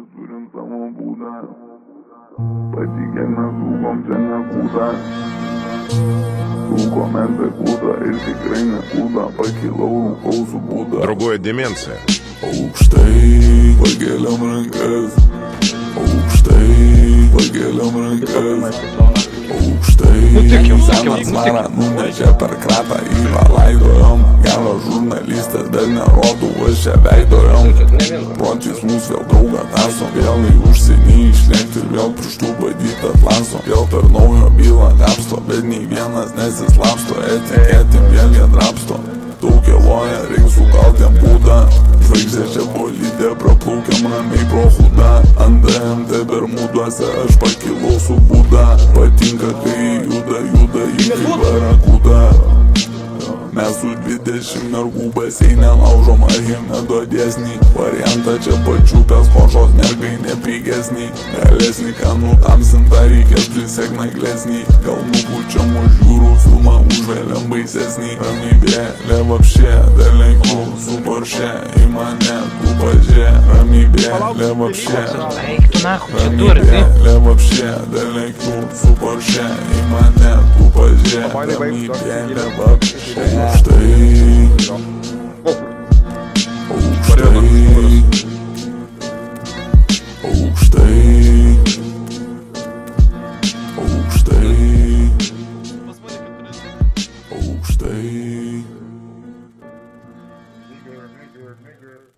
mes turim savo būdą. Patikėk mes rūkom čia nekūda. Rūkome be kūda ir tikrai nekūda. Pakilau rūkau su būda. Другое деменция. Aukštai pakeliam rankas. Aukštai pakeliam rankas. Aukštai senas mara nunešė per kratą į palaidojom. Geras žurnalistas, bet nerodau, aš čia veidojom. Pročiais mūs vėl draugą tasom. Vėl į užsienį išlėkti ir vėl pirštų badyti atlasom. Vėl per naujo bylą kapsto, bet nei vienas nesislapsto. Etiketėm vėl jie drapsto. Daug kėloja, reik sukaltėm būdą. Žvaigždė čia bolydė, praplaukiam ramiai pro hudą. Ant DMT bermuduose aš pakilau su būda. Patinka, kai juda iki barakuda. Mes su 20 mergų baseinė laužom Archimedo dėsnį. Variantą čia pačiupęs košos mergai nepigesnį. Galesnį, ką nutamsintą reikės prisek naglesnį. Gal nupučiam už jūrų filmą užvėliam baisesnį. Ramybėlė vapšė, dar lenkiu su Porsche. Į mane tu pažė, ramybėlė vapšė. Ramybėlė vapšė, dar lenkiu su Porsche. Į mane tu pažė, ramybėlė vapšė. Aukštai